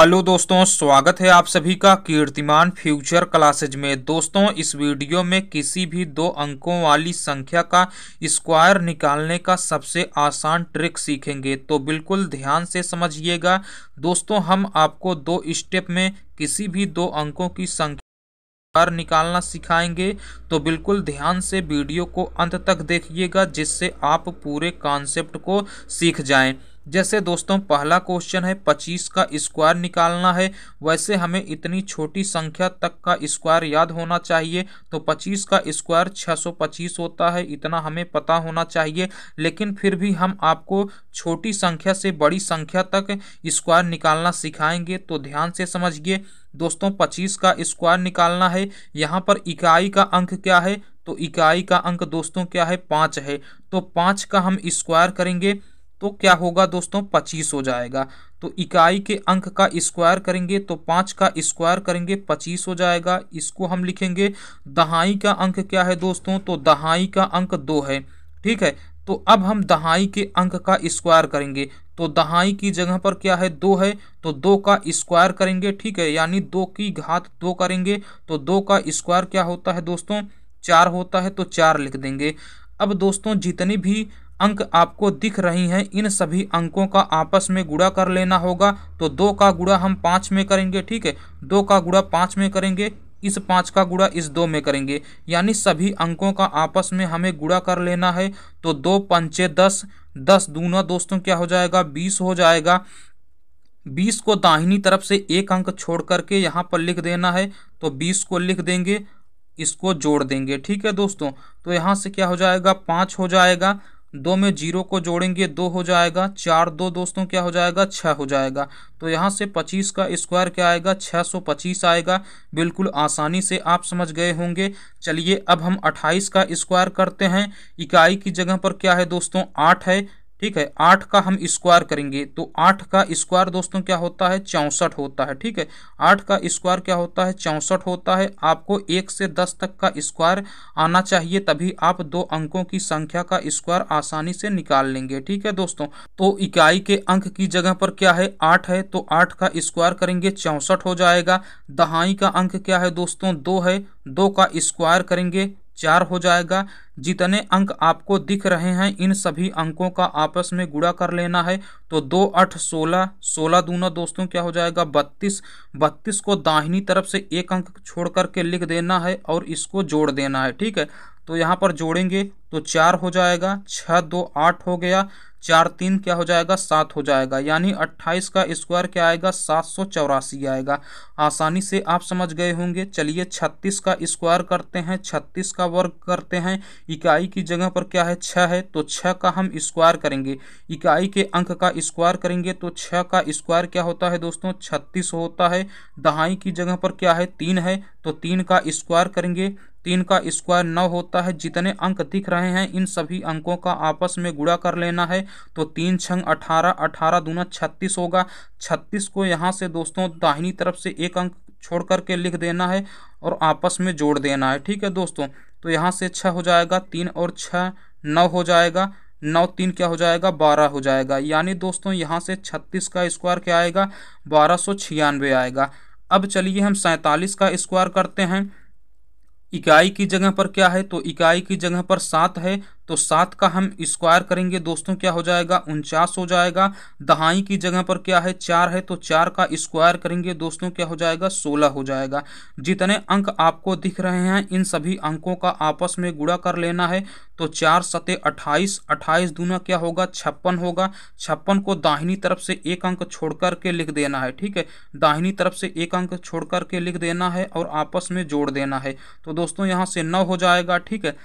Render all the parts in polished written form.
Hello दोस्तों, स्वागत है आप सभी का कीर्तिमान फ्यूचर क्लासेज में। दोस्तों, इस वीडियो में किसी भी दो अंकों वाली संख्या का स्क्वायर निकालने का सबसे आसान ट्रिक सीखेंगे, तो बिल्कुल ध्यान से समझिएगा। दोस्तों, हम आपको दो स्टेप में किसी भी दो अंकों की संख्या निकालना सिखाएंगे, तो बिल्कुल ध्यान से वीडियो को अंत तक देखिएगा, जिससे आप पूरे कॉन्सेप्ट को सीख जाएं। जैसे दोस्तों पहला क्वेश्चन है 25 का स्क्वायर निकालना है। वैसे हमें इतनी छोटी संख्या तक का स्क्वायर याद होना चाहिए, तो 25 का स्क्वायर 625 होता है, इतना हमें पता होना चाहिए। लेकिन फिर भी हम आपको छोटी संख्या से बड़ी संख्या तक स्क्वायर निकालना सिखाएंगे, तो ध्यान से समझिए। दोस्तों 25 का स्क्वायर निकालना है। यहाँ पर इकाई का अंक क्या है, तो इकाई का अंक दोस्तों क्या है, 5 है। तो 5 का हम स्क्वायर करेंगे तो क्या होगा दोस्तों, 25 हो जाएगा। तो इकाई के अंक का स्क्वायर करेंगे तो 5 का स्क्वायर करेंगे 25 हो जाएगा। इसको हम लिखेंगे। दहाई का अंक क्या है दोस्तों, तो दहाई का अंक 2 है। ठीक है, तो अब हम दहाई के अंक का स्क्वायर करेंगे, तो दहाई की जगह पर क्या है, 2 है, तो 2 का स्क्वायर करेंगे। ठीक है, यानी 2 की घात 2 करेंगे, तो 2 का स्क्वायर क्या होता है दोस्तों, 4 होता है, तो 4 लिख देंगे। अब दोस्तों जितनी भी अंक आपको दिख रही हैं, इन सभी अंकों का आपस में गुणा कर लेना होगा। तो 2 का गुणा हम 5 में करेंगे। ठीक है, 2 का गुणा 5 में करेंगे, इस 5 का गुणा इस 2 में करेंगे, यानी सभी अंकों का आपस में हमें गुणा कर लेना है। तो 2 पंचे 10, 10 दूना दोस्तों क्या हो जाएगा, 20 हो जाएगा। 20 को दाहिनी तरफ से एक अंक छोड़ करके यहाँ पर लिख देना है, तो 20 को लिख देंगे, इसको जोड़ देंगे। ठीक है दोस्तों, तो यहाँ से क्या हो जाएगा, 5 हो जाएगा। 2 में 0 को जोड़ेंगे, 2 हो जाएगा। 4 2 दोस्तों क्या हो जाएगा, 6 हो जाएगा। तो यहाँ से 25 का स्क्वायर क्या आएगा, 625 आएगा। बिल्कुल आसानी से आप समझ गए होंगे। चलिए अब हम 28 का स्क्वायर करते हैं। इकाई की जगह पर क्या है दोस्तों, 8 है। ठीक है, 8 का हम स्क्वायर करेंगे, तो 8 का स्क्वायर दोस्तों क्या होता है, 64 होता है। ठीक है, 8 का स्क्वायर क्या होता है, 64 होता है। आपको 1 से 10 तक का स्क्वायर आना चाहिए, तभी आप दो अंकों की संख्या का स्क्वायर आसानी से निकाल लेंगे। ठीक है दोस्तों, तो इकाई के अंक की जगह पर क्या है, 8 है, तो 8 का स्क्वायर करेंगे, 64 हो जाएगा। दहाई का अंक क्या है दोस्तों, 2 है, 2 का स्क्वायर करेंगे, 4 हो जाएगा। जितने अंक आपको दिख रहे हैं, इन सभी अंकों का आपस में गुणा कर लेना है। तो 2 8 16, 16 दूना दोस्तों क्या हो जाएगा, 32। 32 को दाहिनी तरफ से एक अंक छोड़ करके लिख देना है और इसको जोड़ देना है। ठीक है, तो यहाँ पर जोड़ेंगे तो 4 हो जाएगा। 6 2 8 हो गया। 4 3 क्या हो जाएगा, 7 हो जाएगा। यानी 28 का स्क्वायर क्या आएगा, 784 आएगा। आसानी से आप समझ गए होंगे। चलिए 36 का स्क्वायर करते हैं, 36 का वर्ग करते हैं। इकाई की जगह पर क्या है, 6 है, तो 6 का हम स्क्वायर करेंगे। इकाई के अंक का स्क्वायर करेंगे, तो 6 का स्क्वायर क्या होता है दोस्तों, 36 होता है। दहाई की जगह पर क्या है, 3 है, तो 3 का स्क्वायर करेंगे, 3 का स्क्वायर 9 होता है। जितने अंक दिख रहे हैं, इन सभी अंकों का आपस में गुणा कर लेना है। तो 3 छंग 18, 18 दूना 36 होगा। 36 को यहाँ से दोस्तों दाहिनी तरफ से एक अंक छोड़ करके लिख देना है और आपस में जोड़ देना है। ठीक है दोस्तों, तो यहाँ से 6 हो जाएगा, 3 और 6 9 हो जाएगा। 9 3 क्या हो जाएगा, 12 हो जाएगा। यानी दोस्तों यहाँ से 36 का स्क्वायर क्या आएगा, 1296 आएगा। अब चलिए हम 47 का स्क्वायर करते हैं। इकाई की जगह पर क्या है, तो इकाई की जगह पर 7 है, तो 7 का हम स्क्वायर करेंगे दोस्तों क्या हो जाएगा, 49 हो जाएगा। दहाई की जगह पर क्या है, 4 है, तो 4 का स्क्वायर करेंगे दोस्तों क्या हो जाएगा, 16 हो जाएगा। जितने अंक आपको दिख रहे हैं, इन सभी अंकों का आपस में गुणा कर लेना है। तो 4 सते 28, 28 दूना क्या होगा, 56 होगा। 56 को दाहिनी तरफ से एक अंक छोड़ करके लिख देना है। ठीक है, दाहिनी तरफ से एक अंक छोड़ करके लिख देना है और आपस में जोड़ देना है। तो दोस्तों यहाँ से 9 हो जाएगा। ठीक है,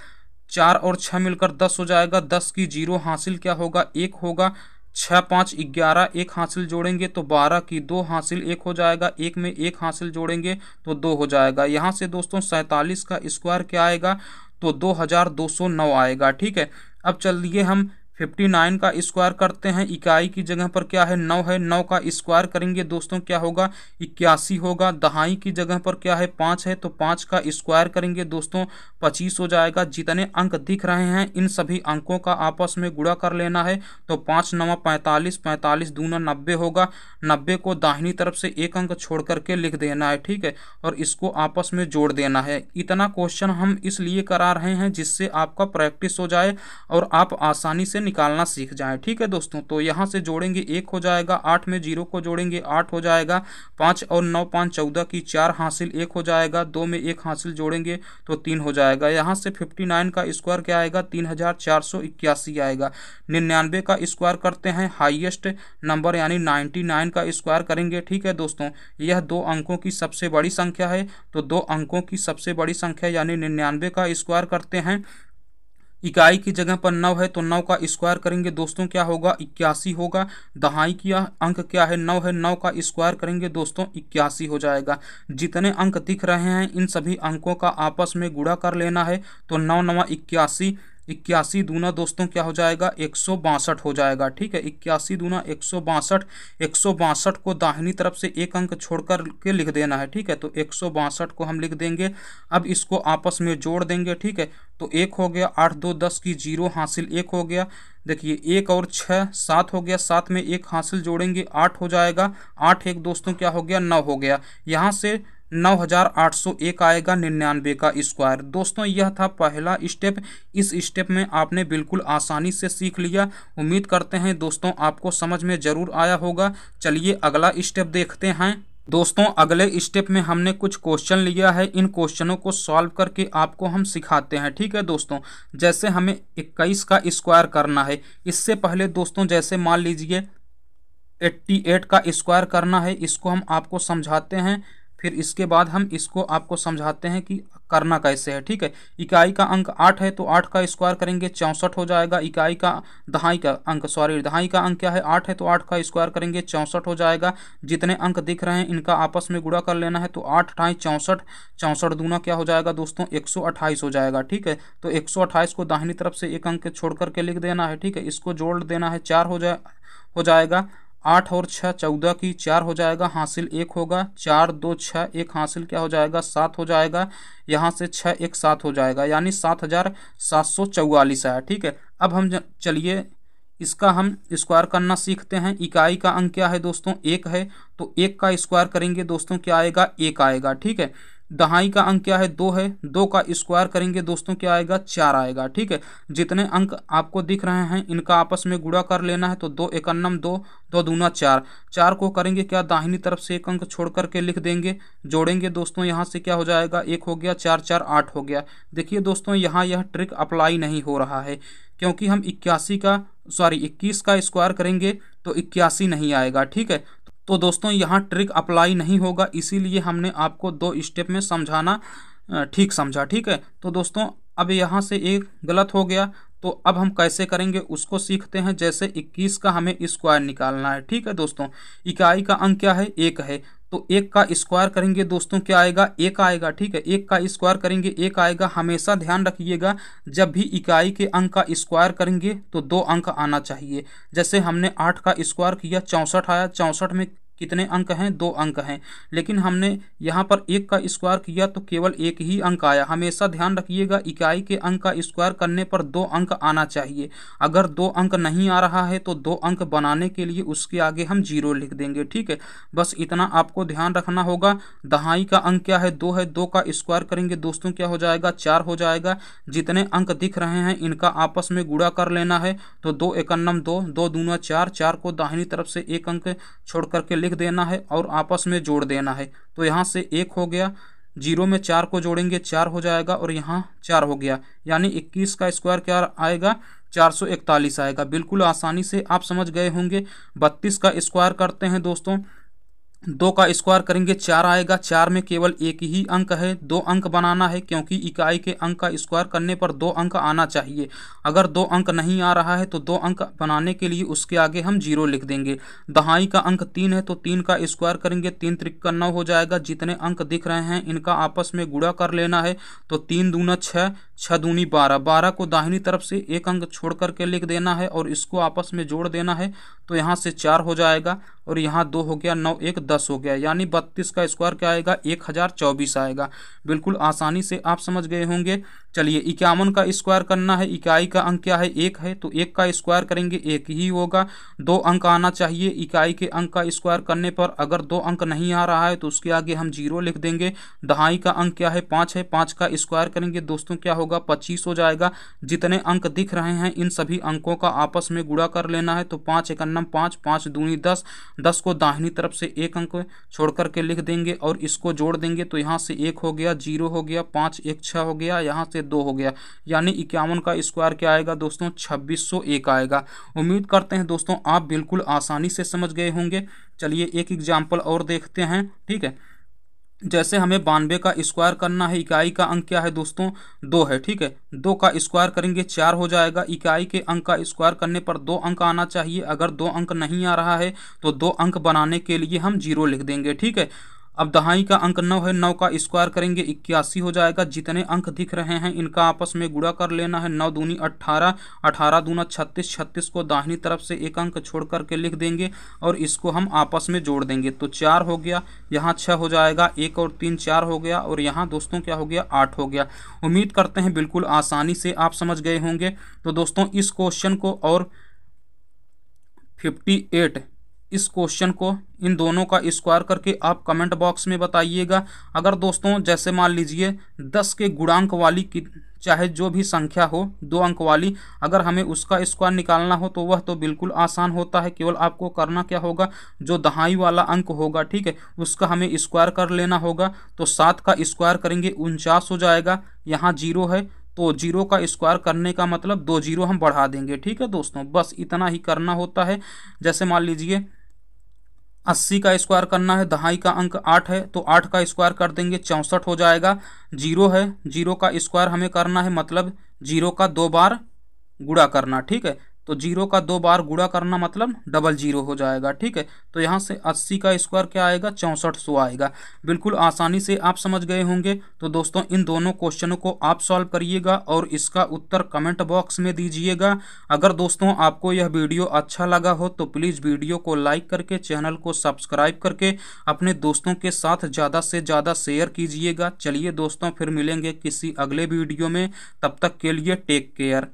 4 और 6 मिलकर 10 हो जाएगा। 10 की 0 हासिल क्या होगा, 1 होगा। 6 5 11, 1 हासिल जोड़ेंगे तो 12 की 2 हासिल 1 हो जाएगा। 1 में 1 हासिल जोड़ेंगे तो 2 हो जाएगा। यहाँ से दोस्तों 47 का स्क्वायर क्या आएगा, तो 2209 आएगा। ठीक है, अब चलिए हम 59 का स्क्वायर करते हैं, इकाई की जगह पर क्या है 9 है, 9 का स्क्वायर करेंगे दोस्तों क्या होगा 81 होगा। दहाई की जगह पर क्या है 5 है, तो 5 का स्क्वायर करेंगे दोस्तों 25 हो जाएगा। जितने अंक दिख रहे हैं इन सभी अंकों का आपस में गुणा कर लेना है, तो 5 9 45, 45 दूना 90 होगा। 90 को दाहिनी तरफ से एक अंक छोड़ करके लिख देना है, ठीक है, और इसको आपस में जोड़ देना है। इतना क्वेश्चन हम इसलिए करा रहे हैं जिससे आपका प्रैक्टिस हो जाए और आप आसानी से निकालना सीख जाएं, ठीक है दोस्तों। तो यहाँ से जोड़ेंगे 1 हो जाएगा, 8 में 0 को जोड़ेंगे 8 हो जाएगा, 5 और 9 5 14 की 4 हासिल 1 हो जाएगा, 2 में 1 हासिल जोड़ेंगे तो 3 हो जाएगा। यहाँ से 59 का स्क्वायर क्या आएगा 3481 आएगा। 99 का स्क्वायर करते हैं, हाईएस्ट नंबर यानी 99 का स्क्वायर करेंगे, ठीक है दोस्तों। यह 2 अंकों की सबसे बड़ी संख्या है, तो 2 अंकों की सबसे बड़ी संख्या यानी 99 का स्क्वायर करते हैं। इकाई की जगह पर 9 है, तो 9 का स्क्वायर करेंगे दोस्तों क्या होगा 81 होगा। दहाई की अंक क्या है 9 है, 9 का स्क्वायर करेंगे दोस्तों 81 हो जाएगा। जितने अंक दिख रहे हैं इन सभी अंकों का आपस में गुणा कर लेना है, तो 9 9 81, 81 दूना दोस्तों क्या हो जाएगा 162 हो जाएगा, ठीक है। 81 दूना 162, 162 को दाहिनी तरफ से एक अंक छोड़ कर के लिख देना है, ठीक है। तो 162 को हम लिख देंगे। अब इसको आपस में जोड़ देंगे, ठीक है। तो 1 हो गया, 8 2 10 की 0 हासिल 1 हो गया। देखिए 1 और 6 7 हो गया, 7 में 1 हासिल जोड़ेंगे 8 हो जाएगा। 8 1 दोस्तों क्या हो गया 9 हो गया। यहाँ से 9801 आएगा 99 का स्क्वायर। दोस्तों यह था पहला स्टेप। इस स्टेप में आपने बिल्कुल आसानी से सीख लिया। उम्मीद करते हैं दोस्तों आपको समझ में ज़रूर आया होगा। चलिए अगला स्टेप देखते हैं। दोस्तों अगले स्टेप में हमने कुछ क्वेश्चन लिया है, इन क्वेश्चनों को सॉल्व करके आपको हम सिखाते हैं, ठीक है दोस्तों। जैसे हमें 21 का स्क्वायर करना है, इससे पहले दोस्तों जैसे मान लीजिए 88 का स्क्वायर करना है, इसको हम आपको समझाते हैं, फिर इसके बाद हम इसको आपको समझाते हैं कि करना कैसे है, ठीक है। इकाई का अंक 8 है, तो 8 का स्क्वायर करेंगे 64 हो जाएगा। इकाई का दहाई का अंक दहाई का अंक क्या है 8 है, तो 8 का स्क्वायर करेंगे 64 हो जाएगा। जितने अंक दिख रहे हैं इनका आपस में गुणा कर लेना है, तो 8 8 64, 64 दूना क्या हो जाएगा दोस्तों 128 हो जाएगा, ठीक है। तो 128 को दाहिनी तरफ से एक अंक छोड़ करके लिख देना है, ठीक है। इसको जोड़ देना है, 4 हो जाएगा। 8 और 6 14 की 4 हो जाएगा, हासिल 1 होगा। 4 2 6 1 हासिल क्या हो जाएगा 7 हो जाएगा। यहाँ से 6 1 7 हो जाएगा, यानी 7744 आया, ठीक है। अब हम चलिए इसका हम स्क्वायर करना सीखते हैं। इकाई का अंक क्या है दोस्तों 1 है, तो 1 का स्क्वायर करेंगे दोस्तों क्या आएगा 1 आएगा, ठीक है। दहाई का अंक क्या है 2 है, 2 का स्क्वायर करेंगे दोस्तों क्या आएगा 4 आएगा, ठीक है। जितने अंक आपको दिख रहे हैं इनका आपस में गुणा कर लेना है, तो 2 एकन्नम 2, 2 दूना 4, 4 को करेंगे क्या दाहिनी तरफ से एक अंक छोड़ करके लिख देंगे, जोड़ेंगे दोस्तों यहाँ से क्या हो जाएगा 1 हो गया, 4 4 8 हो गया। देखिए दोस्तों यहाँ यह ट्रिक अप्लाई नहीं हो रहा है, क्योंकि हम 21 का स्क्वायर करेंगे तो 81 नहीं आएगा, ठीक है। तो दोस्तों यहाँ ट्रिक अप्लाई नहीं होगा, इसीलिए हमने आपको 2 स्टेप में समझाना ठीक समझा, ठीक है। तो दोस्तों अब यहाँ से एक गलत हो गया, तो अब हम कैसे करेंगे उसको सीखते हैं। जैसे 21 का हमें स्क्वायर निकालना है, ठीक है दोस्तों। इकाई का अंक क्या है 1 है, तो 1 का स्क्वायर करेंगे दोस्तों क्या आएगा 1 आएगा, ठीक है। 1 का स्क्वायर करेंगे 1 आएगा। हमेशा ध्यान रखिएगा जब भी इकाई के अंक का स्क्वायर करेंगे तो 2 अंक आना चाहिए। जैसे हमने 8 का स्क्वायर किया 64 आया, 64 में कितने अंक हैं 2 अंक हैं, लेकिन हमने यहाँ पर 1 का स्क्वायर किया तो केवल 1 ही अंक आया। हमेशा ध्यान रखिएगा इकाई के अंक का स्क्वायर करने पर 2 अंक आना चाहिए। अगर 2 अंक नहीं आ रहा है तो 2 अंक बनाने के लिए उसके आगे हम 0 लिख देंगे, ठीक है। बस इतना आपको ध्यान रखना होगा। दहाई का अंक क्या है 2 है, 2 का स्क्वायर करेंगे दोस्तों क्या हो जाएगा 4 हो जाएगा। जितने अंक दिख रहे हैं इनका आपस में गुणा कर लेना है, तो 2 एकन्नम 2, 2 दूना 4, 4 को दाहिनी तरफ से एक अंक छोड़ करके लिख देना है और आपस में जोड़ देना है। तो यहाँ से 1 हो गया, 0 में 4 को जोड़ेंगे 4 हो जाएगा और यहाँ 4 हो गया, यानी 21 का स्क्वायर क्या आएगा 441 आएगा। बिल्कुल आसानी से आप समझ गए होंगे। 32 का स्क्वायर करते हैं दोस्तों, 2 का स्क्वायर करेंगे 4 आएगा। 4 में केवल 1 ही अंक है, 2 अंक बनाना है, क्योंकि इकाई के अंक का स्क्वायर करने पर 2 अंक आना चाहिए। अगर 2 अंक नहीं आ रहा है तो 2 अंक बनाने के लिए उसके आगे हम 0 लिख देंगे। दहाई का अंक 3 है, तो 3 का स्क्वायर करेंगे 3 त्रिक 9 हो जाएगा। जितने अंक दिख रहे हैं इनका आपस में गुणा कर लेना है, तो 3 दूना 6, 6 दूनी 12, 12 को दाहिनी तरफ से एक अंक छोड़ करके लिख देना है और इसको आपस में जोड़ देना है। तो यहाँ से 4 हो जाएगा और यहाँ 2 हो गया, 9 1 10 हो गया, यानी 32 का स्क्वायर क्या आएगा, 1024 आएगा। बिल्कुल आसानी से आप समझ गए होंगे। चलिए 51 का स्क्वायर करना है, इकाई का अंक क्या है, 1 है, तो 1 का स्क्वायर करेंगे 1 ही होगा। 2 अंक आना चाहिए इकाई के अंक का स्क्वायर करने पर। अगर 2 अंक नहीं आ रहा है तो उसके आगे हम 0 लिख देंगे। दहाई का अंक क्या है, 5 है, 5 का स्क्वायर करेंगे दोस्तों क्या होगा, 25 हो जाएगा। जितने अंक दिख रहे हैं इन सभी अंकों का आपस में गुणा कर लेना है। तो 5 एकन्नम 5, 5 दूनी 10, 10 को दाहिनी तरफ से एक अंक छोड़ करके लिख देंगे और इसको जोड़ देंगे। तो यहाँ से 1 हो गया, 0 हो गया, 5 1 6 हो गया, यहाँ से 2 हो गया, यानी 51 का स्क्वायर क्या आएगा दोस्तों, 2601 आएगा। उम्मीद करते हैं दोस्तों आप बिल्कुल आसानी से समझ गए होंगे। चलिए एक एग्जाम्पल और देखते हैं, ठीक है। जैसे हमें 92 का स्क्वायर करना है, इकाई का अंक क्या है दोस्तों, 2 है, ठीक है। 2 का स्क्वायर करेंगे 4 हो जाएगा। इकाई के अंक का स्क्वायर करने पर 2 अंक आना चाहिए। अगर 2 अंक नहीं आ रहा है तो 2 अंक बनाने के लिए हम 0 लिख देंगे, ठीक है। अब दहाई का अंक 9 है, 9 का स्क्वायर करेंगे 81 हो जाएगा। जितने अंक दिख रहे हैं इनका आपस में गुणा कर लेना है। 9 दूनी 18, 18 दूना 36, 36 को दाहिनी तरफ से एक अंक छोड़ करके लिख देंगे और इसको हम आपस में जोड़ देंगे। तो 4 हो गया, यहाँ 6 हो जाएगा, 1 और 3 4 हो गया और यहाँ दोस्तों क्या हो गया, 8 हो गया। उम्मीद करते हैं बिल्कुल आसानी से आप समझ गए होंगे। तो दोस्तों इस क्वेश्चन को और 58 इस क्वेश्चन को इन दोनों का स्क्वायर करके आप कमेंट बॉक्स में बताइएगा। अगर दोस्तों जैसे मान लीजिए 10 के गुणांक वाली की चाहे जो भी संख्या हो 2 अंक वाली, अगर हमें उसका स्क्वायर निकालना हो तो वह तो बिल्कुल आसान होता है। केवल आपको करना क्या होगा, जो दहाई वाला अंक होगा, ठीक है, उसका हमें स्क्वायर कर लेना होगा। तो 7 का स्क्वायर करेंगे 49 हो जाएगा। यहाँ 0 है तो 0 का स्क्वायर करने का मतलब 2 0 हम बढ़ा देंगे, ठीक है दोस्तों, बस इतना ही करना होता है। जैसे मान लीजिए 80 का स्क्वायर करना है, दहाई का अंक 8 है तो 8 का स्क्वायर कर देंगे 64 हो जाएगा। 0 है, 0 का स्क्वायर हमें करना है, मतलब 0 का 2 बार गुणा करना, ठीक है। तो 0 का 2 बार गुणा करना मतलब डबल 0 हो जाएगा, ठीक है। तो यहाँ से 80 का स्क्वायर क्या आएगा, 6400 आएगा। बिल्कुल आसानी से आप समझ गए होंगे। तो दोस्तों इन दोनों क्वेश्चनों को आप सॉल्व करिएगा और इसका उत्तर कमेंट बॉक्स में दीजिएगा। अगर दोस्तों आपको यह वीडियो अच्छा लगा हो तो प्लीज़ वीडियो को लाइक करके चैनल को सब्सक्राइब करके अपने दोस्तों के साथ ज़्यादा से ज़्यादा शेयर कीजिएगा। चलिए दोस्तों फिर मिलेंगे किसी अगले वीडियो में, तब तक के लिए टेक केयर।